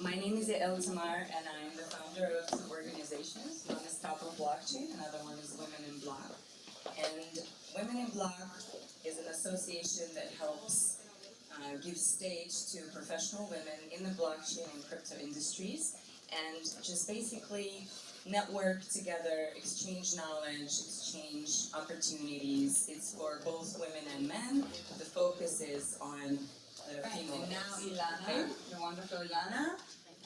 My name is Yael Tamar, and I'm the founder of two organizations. One is Topple Blockchain, another one is Women in Block. And Women in Block is an association that helps give stage to professional women in the blockchain and crypto industries, and just basically network together, exchange knowledge, exchange opportunities. It's for both women and men. The focus is on the female. And now Ilana, the wonderful Ilana,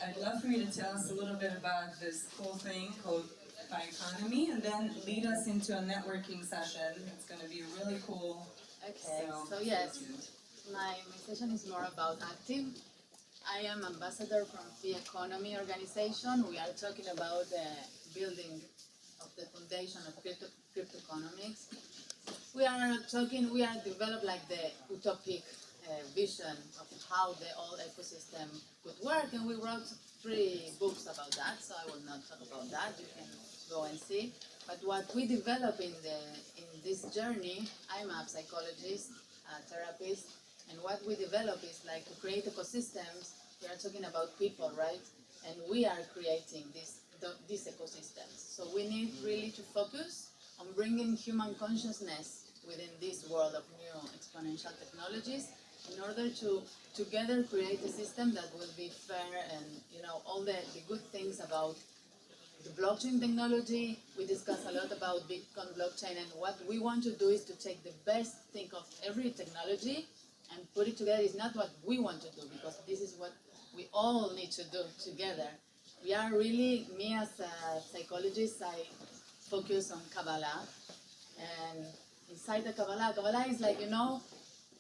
I'd love for you to tell us a little bit about this cool thing called Bioeconomy, and then lead us into a networking session. It's going to be really cool. Okay, so yes, my session is more about active. I am ambassador from Free Economy Organization. We are talking about the building of the foundation of crypto economics. We are developed like the utopic vision of how the whole ecosystem could work, and we wrote 3 books about that, so I will not talk about that. You can go and see. But what we develop in this journey, I'm a psychologist, a therapist, and what we develop is like to create ecosystems. We are talking about people, right? And we are creating these ecosystems. So we need really to focus on bringing human consciousness within this world of new exponential technologies in order to together create a system that will be fair and, all the good things about the blockchain technology. We discuss a lot about Bitcoin blockchain, and what we want to do is to take the best thing of every technology and put it together. Is not what we want to do, because this is what we all need to do together. We are really, me as a psychologist, I focus on Kabbalah, and inside the Kabbalah is like,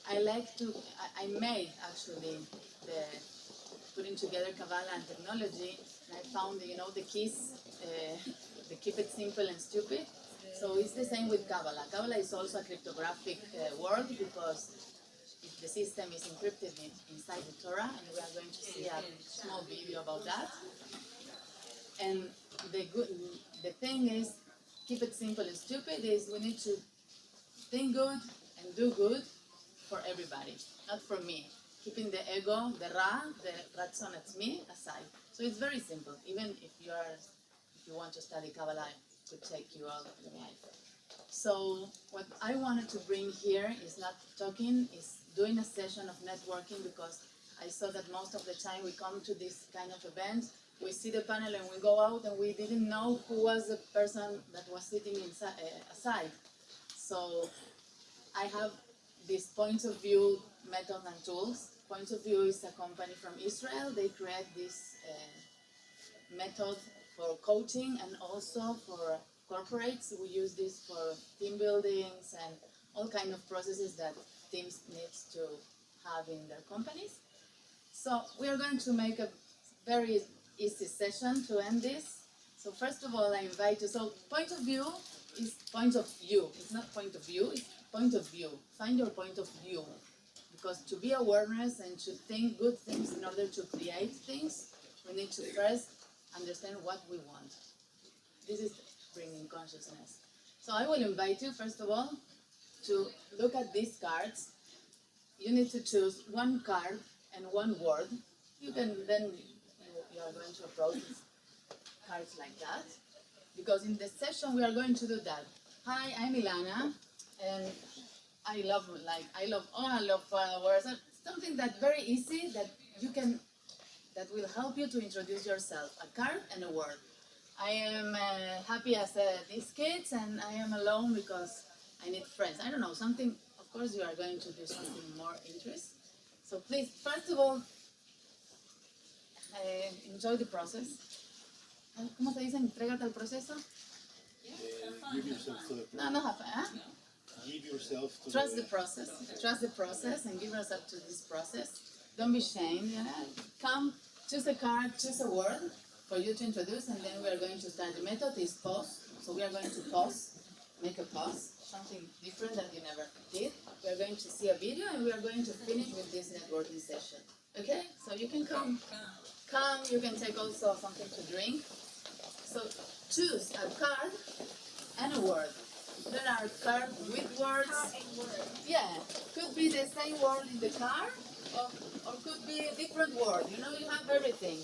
I made actually the putting together Kabbalah and technology, and I found, the keys, the keep it simple and stupid. So it's the same with Kabbalah. Kabbalah is also a cryptographic word, because the system is encrypted inside the Torah, and we are going to see a small video about that. And the thing is, keep it simple and stupid is we need to think good and do good for everybody, not for me. Keeping the ego, the ratzon atzmi aside. So it's very simple. Even if you want to study Kabbalah, it could take you all of your life. So what I wanted to bring here is not talking, is doing a session of networking, because I saw that most of the time we come to this kind of event, we see the panel and we go out and we didn't know who was the person that was sitting aside. So I have this point of view method and tools. Point of View is a company from Israel. They create this method for coaching and also for corporates. We use this for team buildings and all kind of processes that teams need to have in their companies. So we are going to make a very easy session to end this. So first of all, I invite you. So point of view is point of view. It's not point of view, it's point of view. Find your point of view. Because to be awareness and to think good things in order to create things, we need to first understand what we want. This is bringing consciousness. So I will invite you, first of all, to look at these cards. You need to choose one card and one word. You can then, you are going to approach cards like that. Because in the session we are going to do that. Hi, I'm Ilana, and I love flowers. Something that's very easy that will help you to introduce yourself. A card and a word. I am happy as these kids, and I am alone because I need friends. I don't know, something. Of course, you are going to do something more interesting. So please, first of all, enjoy the process. ¿Cómo se dice? Entrégate al proceso. Give yourself to the No have fun. Huh? Give yourself to Trust the process. Trust the process and give yourself to this process. Don't be ashamed. Come, choose a card, choose a word for you to introduce, and then we are going to start. The method is pause. So we are going to pause, make a pause, something different that you never did. We are going to see a video, and we are going to finish with this networking session. Okay? So you can come. Come, you can take also something to drink. So choose a card and a word. There are cards with words. Yeah, could be the same word in the card, or could be a different word. You know, you have everything.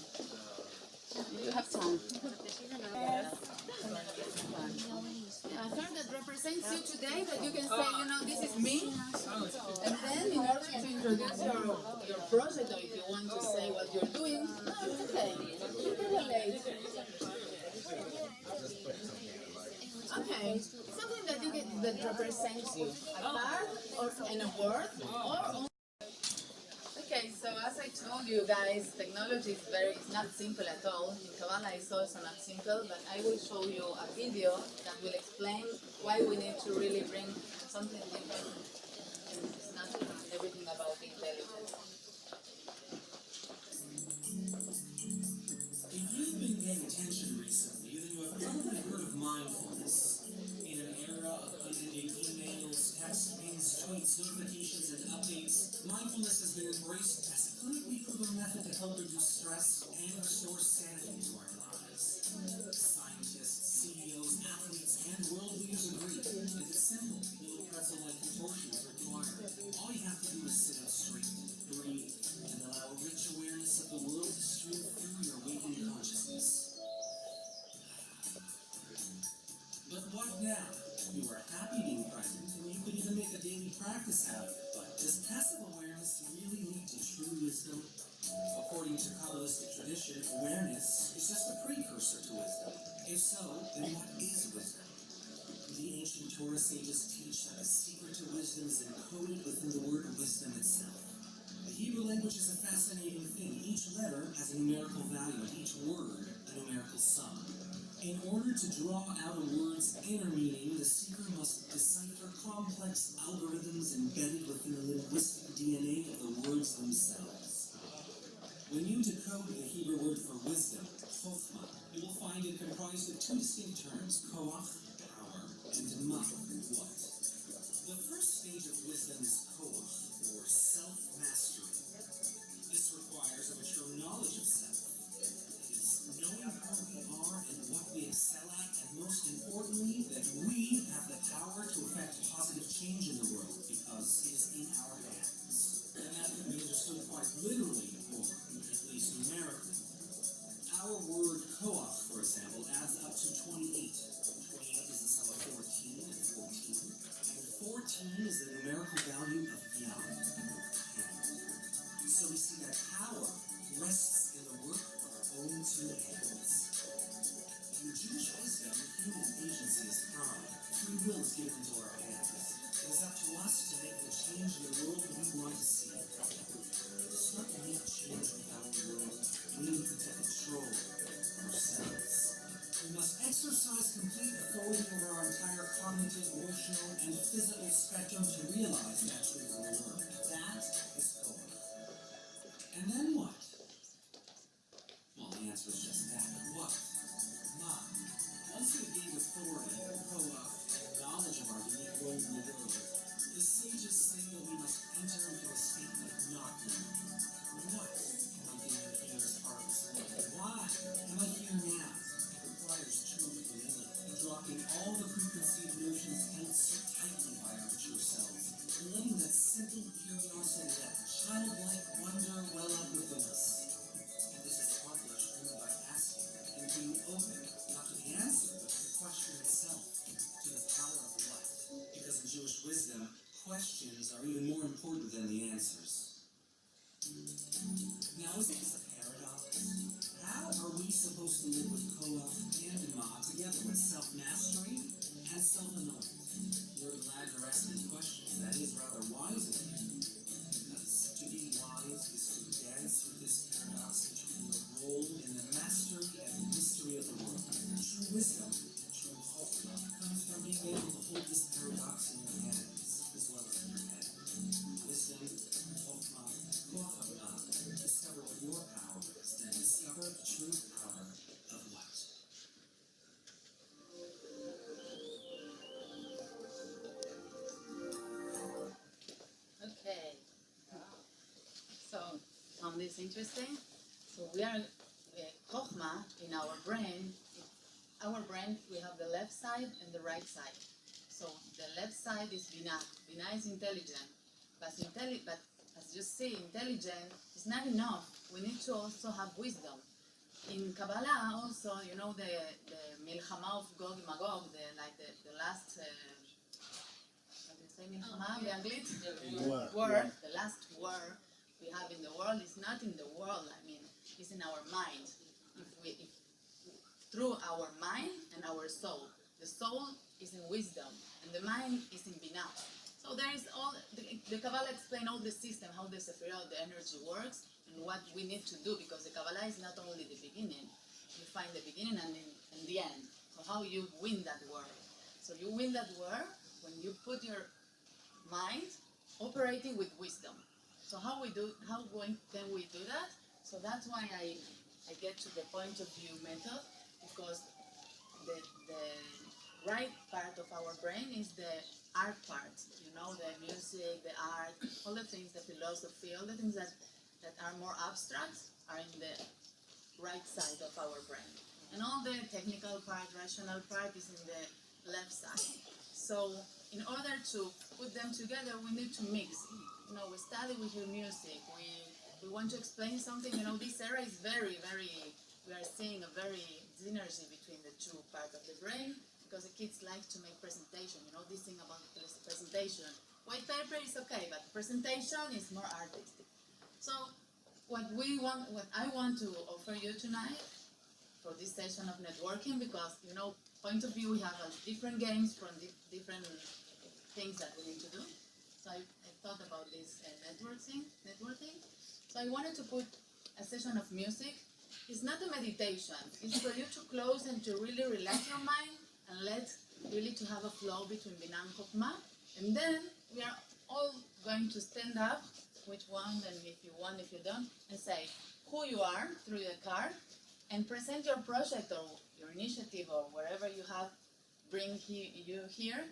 You have time. A card that represents you today, that you can say, you know, this is me. And then, in order to introduce your project, or if you want to say what you're doing, no, it's okay. You can relate. Okay, something that you get that represents you, a card or in a word or. Okay, so as I told you guys, technology is not simple at all. In Kabbalah it's also not simple, but I will show you a video that will explain why we need to really bring something different. It's not everything about intelligence. If you've been paying attention recently, then you have probably heard of mindfulness. In an era of unending emails, text pings, tweets, notifications, and updates, mindfulness has been embraced as a clinically proven method to help reduce stress and restore sanity to our lives. Scientists, CEOs, athletes, and world leaders agree that it's simple, little pretzel-like contortion is required. All you have to do is sit up straight, breathe, and allow rich awareness of the world to stream through your waking consciousness. But what now? You are happy being present, and you could even make a daily practice out of it. But does passive awareness really lead to true wisdom? According to Kabbalistic tradition, awareness is just a precursor to wisdom. If so, then what is wisdom? The ancient Torah sages teach that the secret to wisdom is encoded within the word wisdom itself. The Hebrew language is a fascinating thing. Each letter has a numerical value, and each word a numerical sum. In order to draw out a word's inner meaning, the seeker must decipher complex algorithms embedded within the linguistic DNA of the words themselves. When you decode the Hebrew word for wisdom, chokhmah, you will find it comprised of two distinct terms, koach, power, and mah, what. The first stage of wisdom is koach, or self-mastery. This requires a mature knowledge of self. Knowing who we are and what we excel at, and most importantly, that we have the power to effect positive change in the world because it is in our hands. And that can be understood quite literally, or at least numerically. Our word koach, for example, adds up to 28. 28 is the sum of 14 and 14. And 14 is the numerical value of yam. So we see that power rests in the work of our own two hands. In Jewish wisdom, human agency is power. Free will is given into our hands. It is up to us to make the change in the world we want to see. It's not to make change without the world. We need to take control ourselves. We must exercise complete authority over our entire cognitive, emotional, and physical spectrum to realize that truth in the world. That is koach. And then what? Well, the answer is just that. What? Mah. Once we gain authority, koach, and knowledge of our unique role in the world, the sages say that we must enter into a state of not knowing. What am I doing here as part of this world? Why am I here now? It requires true humility, dropping all the preconceived notions held so tightly by our mature selves, and letting that simple curiosity, that childlike wonder well up within us. And this is accomplished only by asking and being open, not to the answer, but to the question itself, to the power of what. Because in Jewish wisdom, questions are even more important than the answers. Now, isn't this a paradox? How are we supposed to live with koach and mah together, with self-mastery and self-knowledge? We're glad you're asking questions. That is rather wise of you. Because to be wise is to dance with this paradox between the role in the mastery and the mystery of the world. True wisdom, true chokhmah, comes from being able to hold this paradox in your hands as well as in your head. Wisdom, chokhmah, koach, discover what your power is, then discover the true power of what? Okay. So, found this interesting? So we are chokhmah in our brain. Our brain, we have the left side and the right side. So the left side is binah. Binah is intelligent, but as you see, intelligent is not enough. We need to also have wisdom. In Kabbalah also, you know, the Milchama of Gog and Magog, the last, how do you say Milchama באנגלית? War, the last war we have in the world is not in the world, I mean, it's in our mind. If through our mind and our soul. The soul is in wisdom, and the mind is in Binah. So there is all, the Kabbalah explains all the system, how the Sefirot, the energy works, and what we need to do, because the Kabbalah is not only the beginning. You find the beginning and the end. So how you win that war. So you win that war when you put your mind operating with wisdom. So how can we do that? So that's why I get to the point of view method, because the right part of our brain is the art part, you know, the music, the art, all the things, the philosophy, all the things that are more abstract are in the right side of our brain. And all the technical part, rational part is in the left side. So in order to put them together, we need to mix. You know, we study with your music, we want to explain something, you know, this era is very, we are seeing a very synergy between the two parts of the brain, because the kids like to make presentation, you know, this thing about presentation. White paper is okay, but presentation is more artistic. So what I want to offer you tonight for this session of networking, because, you know, point of view, we have different games from different things that we need to do. So I thought about this networking. So I wanted to put a session of music. It's not a meditation. It's for you to close and to really relax your mind and really to have a flow between Binah and Chokhmah. And then we are all going to stand up, which one, and if you want, if you don't, and say who you are through the card, and present your project or your initiative or wherever you have bring you here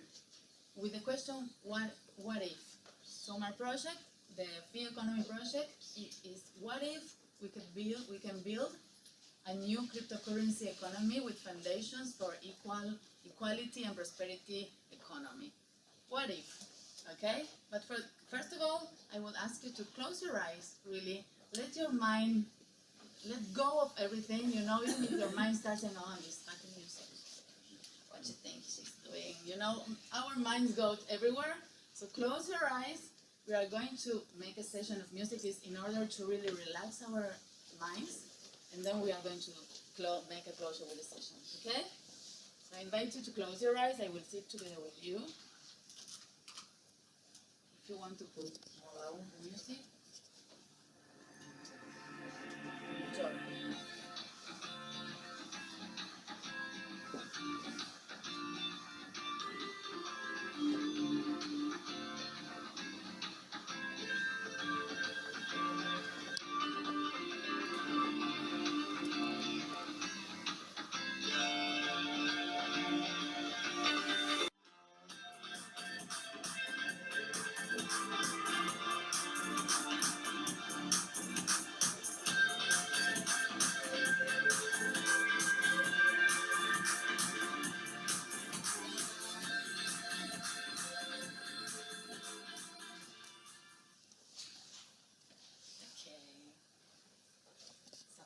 with the question, what if? So my project, the Fee Economy project, is what if we can build a new cryptocurrency economy with foundations for equality and prosperity economy. What if? Okay? But first of all, I will ask you to close your eyes, really. Let your mind, let go of everything, you know, even if your mind starts saying, oh, I'm just fucking music. What you think she's doing? You know, our minds go everywhere. So close your eyes. We are going to make a session of music in order to really relax our minds. And then we are going to make a closure with the session, okay? So I invite you to close your eyes. I will sit together with you. If you want to put more loud music. Enjoy.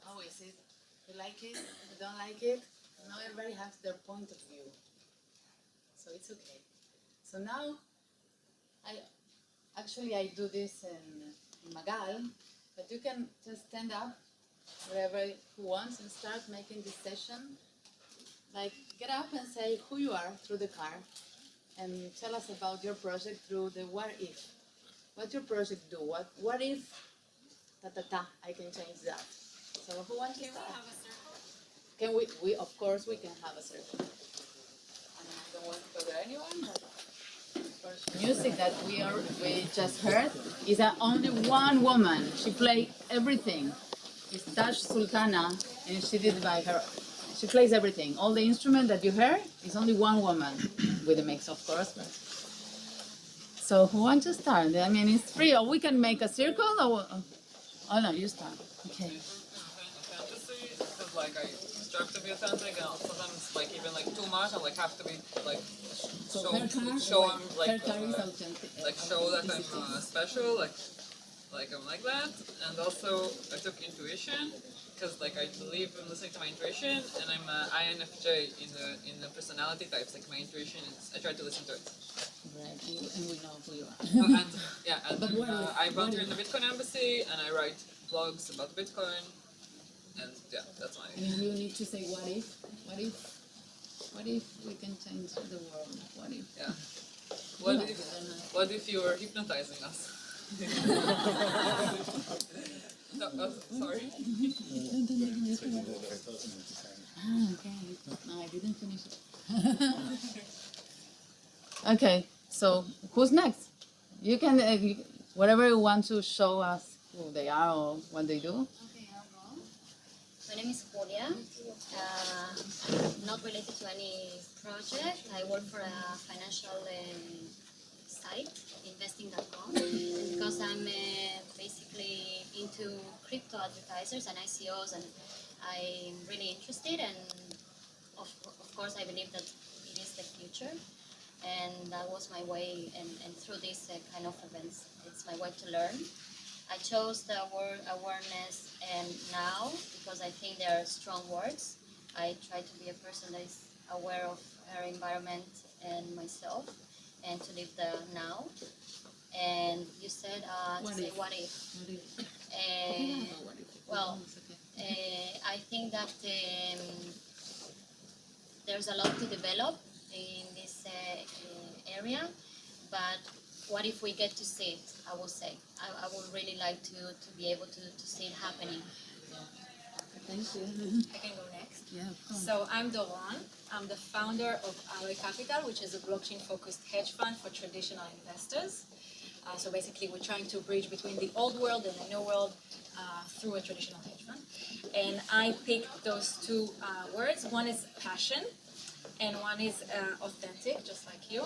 How is it? You like it? You don't like it? Now everybody has their point of view. So it's okay. So now, I do this in Magal, but you can just stand up wherever who wants and start making this session. Like, get up and say who you are through the card and tell us about your project through the what if. What your project do? What if I can change that. So who wants to start? Have a circle? Can we of course we can have a circle. And I don't want to bother anyone, but music that we just heard is only one woman. She played everything. It's Tash Sultana, and she did it by her. She plays everything. All the instrument that you heard is only one woman, with a mix, of course. But. So who wants to start? I mean, it's free. Or we can make a circle. Or oh no, you start. Okay. Fantasy, because like I strive to be authentic, and sometimes like even like too much, I like have to be like So her car, show I'm like her car is authentic. like show that I'm special, like like I'm like that, and also I took intuition because like I believe in listening to my intuition, and I'm a INFJ in the personality types. Like my intuition is I try to listen to it. Right, and we know who you are. And yeah, and But what if- I volunteer in the Bitcoin Embassy, and I write blogs about Bitcoin, and yeah, that's my. And you need to say, what if we can change the world? What if? Yeah. What Yeah, if we don't know. what if you were hypnotizing us? No, sorry. Ah, okay. No, I didn't finish it. Okay, so who's next? You can, whatever you want to show us who they are or what they do. Okay, I'll go. My name is Julia. Not related to any project. I work for a financial site, investing.com. Because I'm basically into crypto advertisers and ICOs, and I'm really interested. And of course, I believe that it is the future. And that was my way, and through these kind of events, it's my way to learn. I chose the word awareness and now because I think they are strong words. I try to be a person that is aware of her environment and myself, and to live the now. And you said to What say if? what if. What if? What if? Well, It's okay. I think that there's a lot to develop in this area, but what if we get to see it? I will say. I would really like to be able to see it happening. Thank you. I can go next. Yeah, of course. So I'm Doron. I'm the founder of Alloy Capital, which is a blockchain-focused hedge fund for traditional investors. So basically, we're trying to bridge between the old world and the new world through a traditional hedge fund. And I picked those two words. One is passion, and one is authentic, just like you.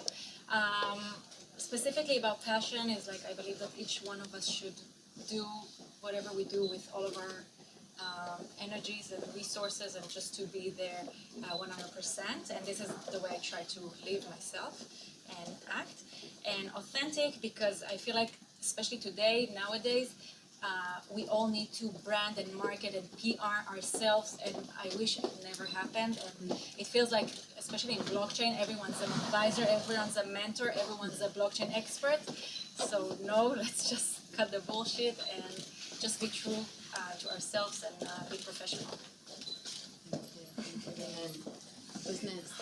Specifically about passion is like I believe that each one of us should do whatever we do with all of our energies and resources, and just to be there 100%. And this is the way I try to live myself and act. And authentic because I feel like, especially today, nowadays, we all need to brand and market and PR ourselves, and I wish it never happened. And it feels like, especially in blockchain, everyone's an advisor, everyone's a mentor, everyone's a blockchain expert. So no, let's just cut the bullshit and just be true to ourselves and be professional. Who's next?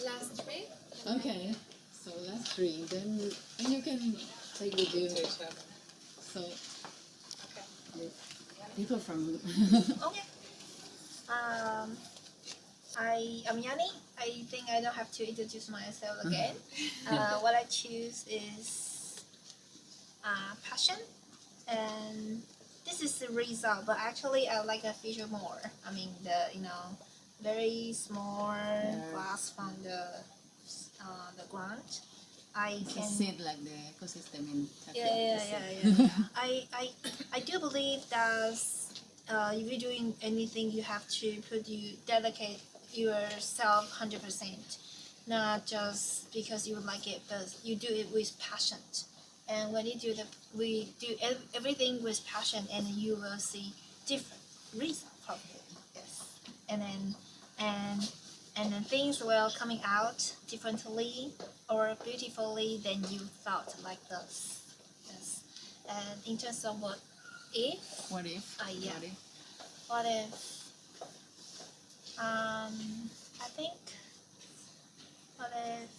Last three. Okay, so last three. Then you can take with you. So, people from. Okay. I am Yanni. I think I don't have to introduce myself again. What I choose is passion, and this is the result. But actually, I like a feature more. I mean, the very small glass from the ground. I It's a can. seed like the ecosystem in Yeah. I do believe that if you're doing anything, you have to dedicate yourself 100%, not just because you like it, but you do it with passion. And when you do everything with passion, and you will see different results from it. Yes, and then things will coming out differently or beautifully than you thought, like this. Yes. And in terms of what if, What if? yeah. What if? What if? I think. What if?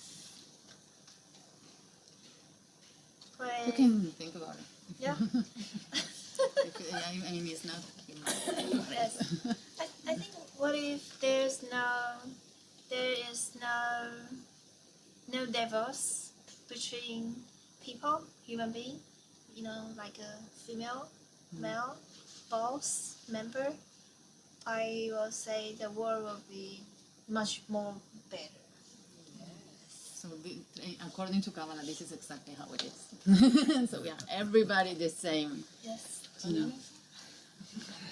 You can think about it. Yeah. I mean, it's not. Yes. I think. What if there is no divorce between people, human being, like a female, male, boss, member? I will say the world will be much more better. So, according to Kabbalah, this is exactly how it is. So, yeah, everybody the same. Yes.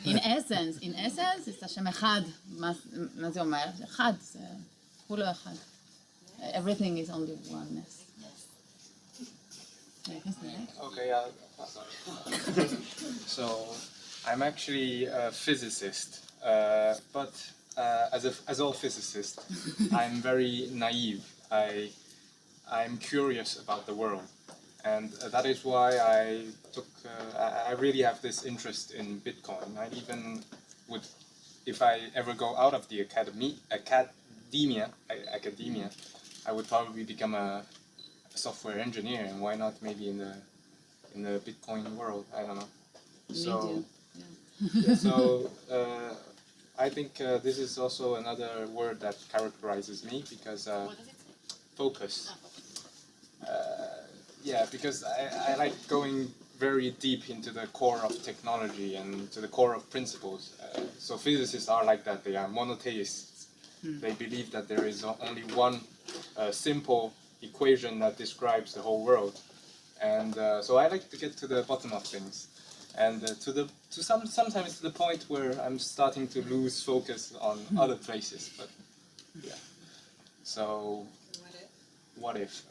In essence, it's השם אחד. מה זה אומר? אחד, זה כולו אחד. Everything is only oneness. Okay, so I'm actually a physicist, but as all physicists, I'm very naive. I'm curious about the world, and that is why I took. I really have this interest in Bitcoin. I even would, if I ever go out of the academia, I would probably become a software engineer, and why not maybe in the Bitcoin world? I don't know. So, yeah, so I think this is also another word that characterizes me because focus. Yeah, because I like going very deep into the core of technology and to the core of principles. So physicists are like that. They are monotheists. They believe that there is only one simple equation that describes the whole world. And so I like to get to the bottom of things, and sometimes to the point where I'm starting to lose focus on other places. But yeah. So what if?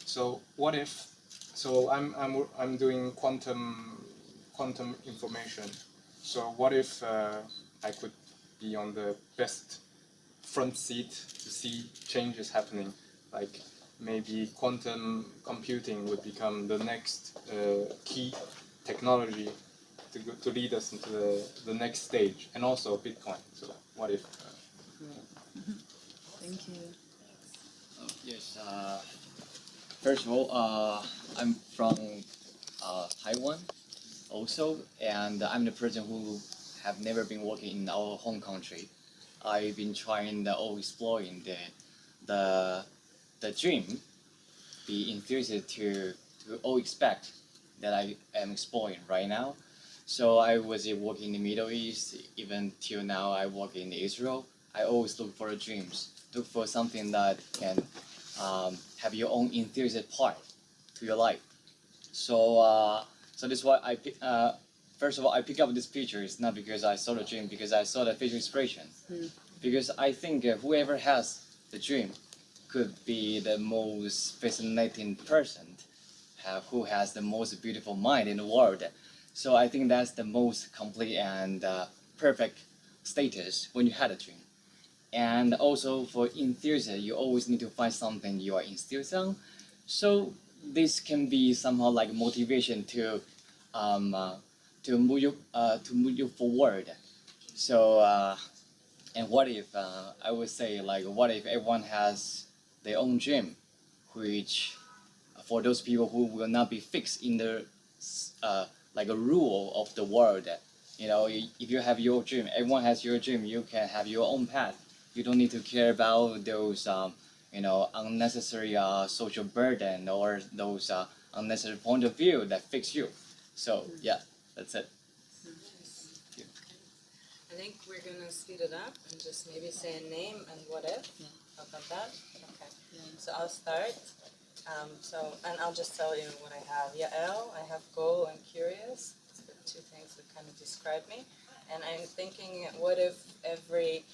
So I'm doing quantum information. So what if I could be on the best front seat to see changes happening, like maybe quantum computing would become the next key technology to lead us into the next stage, and also Bitcoin. So what if? Thank you. Yes. First of all, I'm from Taiwan, also, and I'm the person who have never been working in our home country. I've been trying or exploring the dream, the enthusiasm to all expect that I am exploring right now. So I was working in the Middle East, even till now I work in Israel. I always look for dreams, look for something that can have your own enthusiasm part to your life. So so that's why first of all I pick up this picture. It's not because I saw the dream, because I saw the visual inspiration. Because I think whoever has the dream could be the most fascinating person, who has the most beautiful mind in the world. So I think that's the most complete and perfect status when you had a dream. And also for enthusiasm, you always need to find something you are enthusiastic on. So this can be somehow like motivation to move you forward. So and what if I would say, like, what if everyone has their own dream, which for those people who will not be fixed in the like a rule of the world. You know, if you have your dream, everyone has your dream. You can have your own path. You don't need to care about those unnecessary social burden or those unnecessary point of view that fix you. So yeah, that's it. I think we're gonna speed it up and just maybe say a name and what if. How about that? Okay. So I'll start. And I'll just tell you what I have. Yael, I have goal and curious. It's the two things that kind of describe me. And I'm thinking, what if every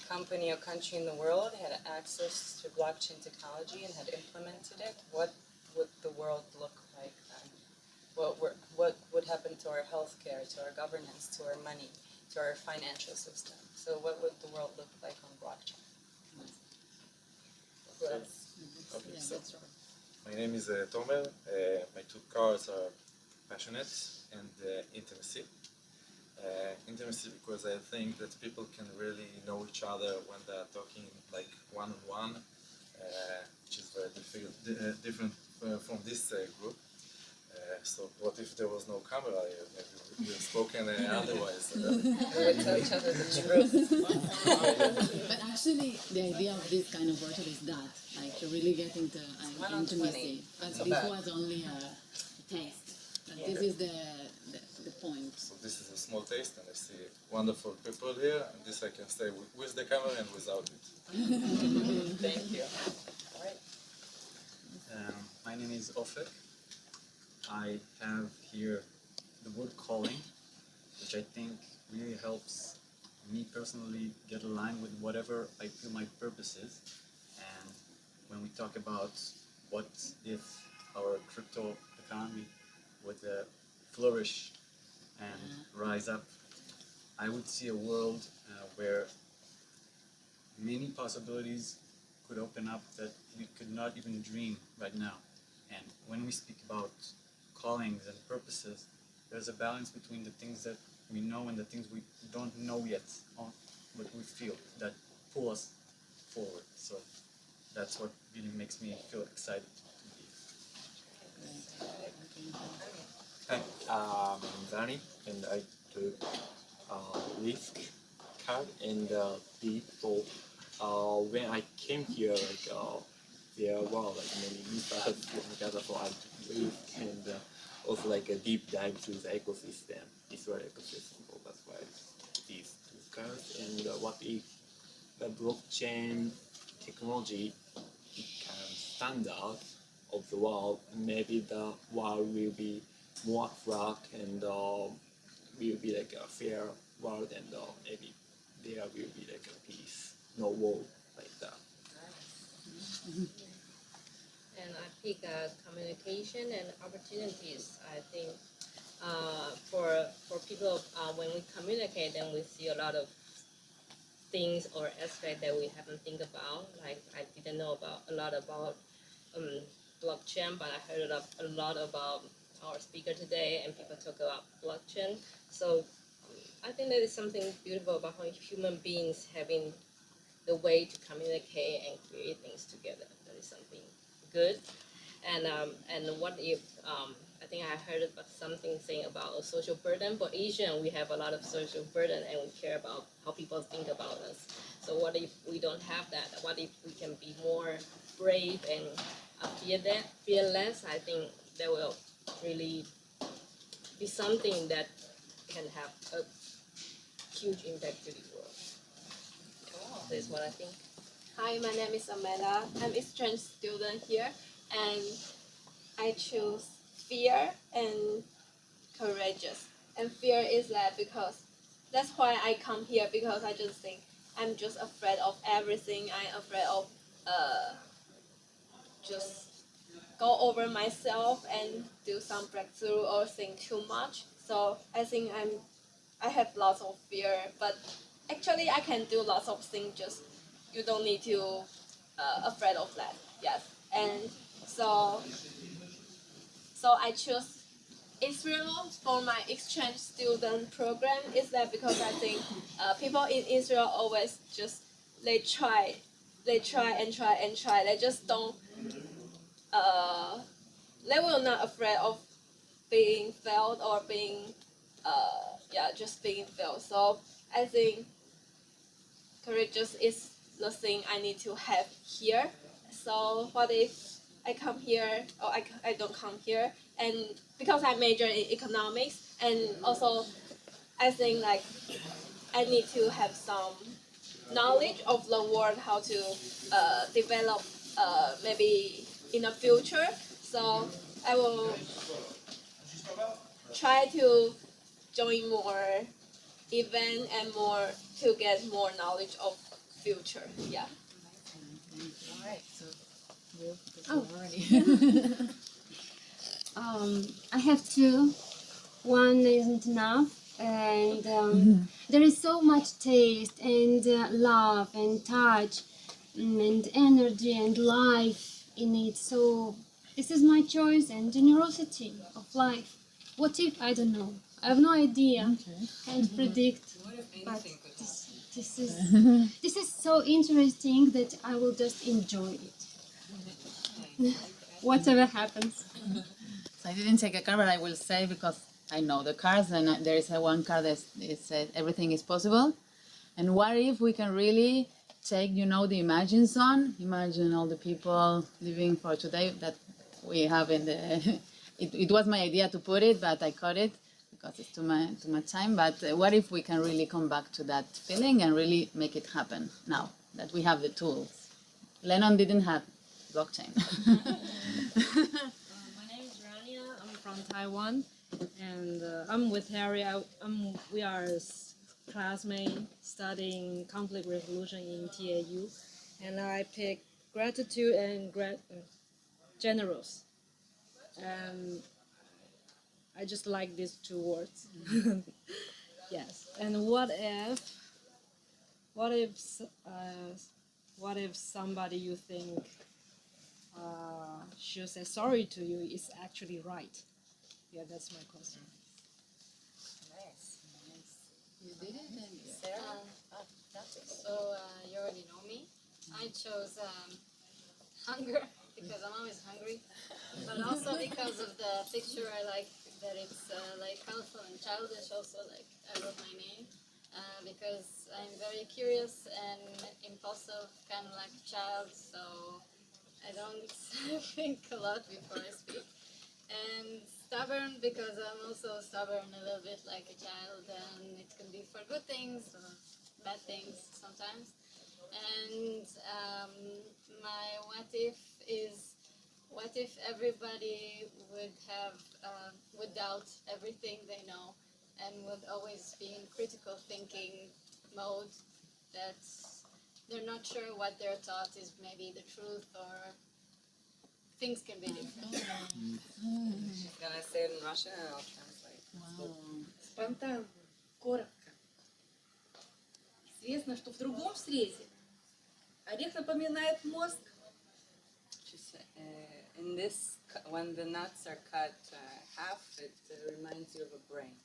company or country in the world had access to blockchain technology and had implemented it? What would the world look like then? What would happen to our healthcare, to our governance, to our money, to our financial system? So what would the world look like on blockchain? Okay, so my name is Tomer. My two cars are passionate and intimacy. Intimacy because I think that people can really know each other when they're talking like one-on-one, which is very different from this group. So what if there was no camera? Maybe we would have spoken otherwise. We would tell each other the truth. But actually, the idea of this kind of virtual is that, like, to really get into intimacy. But this was only a taste. But this is the point. So this is a small taste, and I see wonderful people here, and this I can stay with the camera and without it. Thank you. All right. My name is Ofek. I have here the word calling, which I think really helps me personally get aligned with whatever I feel my purpose is. And when we talk about what if our crypto economy would flourish and rise up, I would see a world where many possibilities could open up that we could not even dream right now. And when we speak about callings and purposes, there's a balance between the things that we know and the things we don't know yet, but we feel that pull us forward. So that's what really makes me feel excited to be here. Hi, I'm Danny, and I took risk card and before when I came here, there were many misunderstandings together, so I took risk and also a deep dive to the ecosystem, Israel ecosystem. So that's why these two cards. And what if the blockchain technology becomes standard of the world? Maybe the world will be more flat and will be a fair world, and maybe there will be a peace, no war like that. And I pick communication and opportunities. I think for people, when we communicate, then we see a lot of things or aspects that we haven't think about. Like I didn't know a lot about blockchain, but I heard a lot about our speaker today, and people talk about blockchain. So I think that is something beautiful about how human beings having the way to communicate and create things together. That is something good. And what if I think I heard about something saying about a social burden. For Asian, we have a lot of social burden, and we care about how people think about us. So what if we don't have that? What if we can be more brave and fearless? I think that will really be something that can have a huge impact to the world. That's what I think. Hi, my name is Amanda. I'm exchange student here, and I choose fear and courageous. And fear is that because that's why I come here, because I just think I'm just afraid of everything. I'm afraid of just go over myself and do some breakthrough or think too much. So I think I have lots of fear, but actually I can do lots of things. Just you don't need to afraid of that. Yes, and so I choose Israel for my exchange student program. Is that because I think people in Israel always just they try and try and try. They just don't. They will not afraid of being failed or being just being failed. So I think courageous is the thing I need to have here. So what if I come here or I don't come here? And because I major in economics, and also I think like I need to have some knowledge of the world, how to develop maybe in the future. So I will try to join more event and more to get more knowledge of future. Yeah. Alright, so I have two. One isn't enough, and there is so much taste and love and touch and energy and life in it. So this is my choice and generosity of life. What if? I don't know. I have no idea. Can't predict. But this is so interesting that I will just enjoy it. Whatever happens. So I didn't take a card, but I will say, because I know the cards, and there is one card that said everything is possible. And what if we can really take, the Imagine Zone? Imagine all the people living for today that we have in the. It was my idea to put it, but I cut it because it's too much time. But what if we can really come back to that feeling and really make it happen now that we have the tools? Lennon didn't have blockchain. My name is Rania. I'm from Taiwan, and I'm with Harry. We are classmates studying conflict resolution in TAU, and I pick gratitude and generous. and I just like these two words. Yes. And what if somebody you think should say sorry to you is actually right? Yeah, that's my question. Nice. You did it, and So you already know me. I chose hunger because I'm always hungry, but also because of the picture. I like that it's like colorful and childish. Also, like I love my name because I'm very curious and impulsive, kind of like a child. So I don't think a lot before I speak. And stubborn because I'm also stubborn a little bit like a child, and it can be for good things or bad things sometimes. And my what if is, what if everybody would have would doubt everything they know and would always be in critical thinking mode, that they're not sure what they're taught is maybe the truth, or things can be different. She's gonna say it in Russian and I'll translate. Спонтан, коротко. Известно, что в другом срезе орех напоминает мозг. In this, when the nuts are cut half, it reminds you of a brain.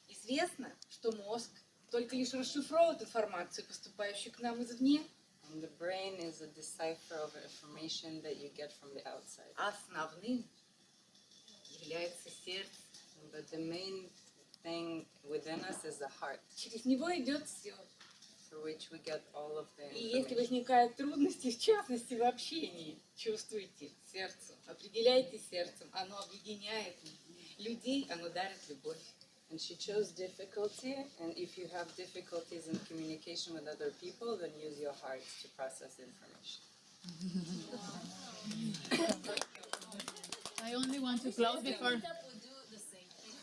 Известно, что мозг только лишь расшифровывает информацию, поступающую к нам извне. And the brain is a decipher of information that you get from the outside. Основным является сердце. But the main thing within us is the heart, Через него идет все. through which we get all of the И если information. возникают трудности, в частности в общении, чувствуйте сердцем, определяйте сердцем, оно объединяет людей, оно дарит любовь. And she chose difficulty, and if you have difficulties in communication with other people, then use your heart to process information. I only want to close before.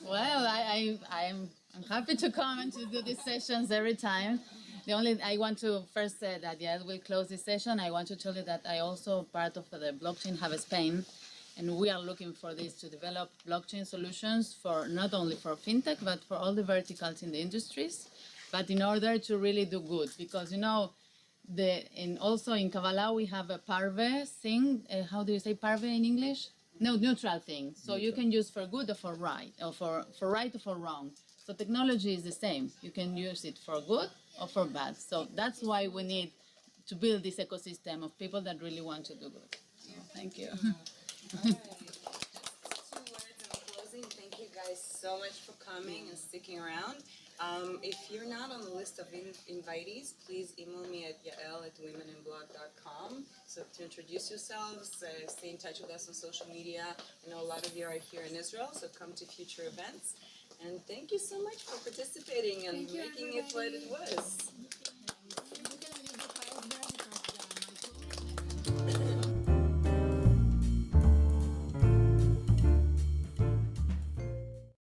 Well, I'm happy to come and to do these sessions every time. I want to first say that yes, we'll close this session. I want to tell you that I also part of the Blockchain Hub Spain, and we are looking for this to develop blockchain solutions for not only for fintech but for all the verticals in the industries, but in order to really do good, because also in Kabbalah we have a parve thing. How do you say parve in English? No, neutral thing. So you can use for good or for right, or for right or for wrong. So technology is the same. You can use it for good or for bad. So that's why we need to build this ecosystem of people that really want to do good. Thank you. Alright, just 2 words in closing. Thank you guys so much for coming and sticking around. If you're not on the list of invitees, please email me at yael@womeninblog.com. So to introduce yourselves, stay in touch with us on social media. I know a lot of you are here in Israel, so come to future events. And thank you so much for participating and making it what it was.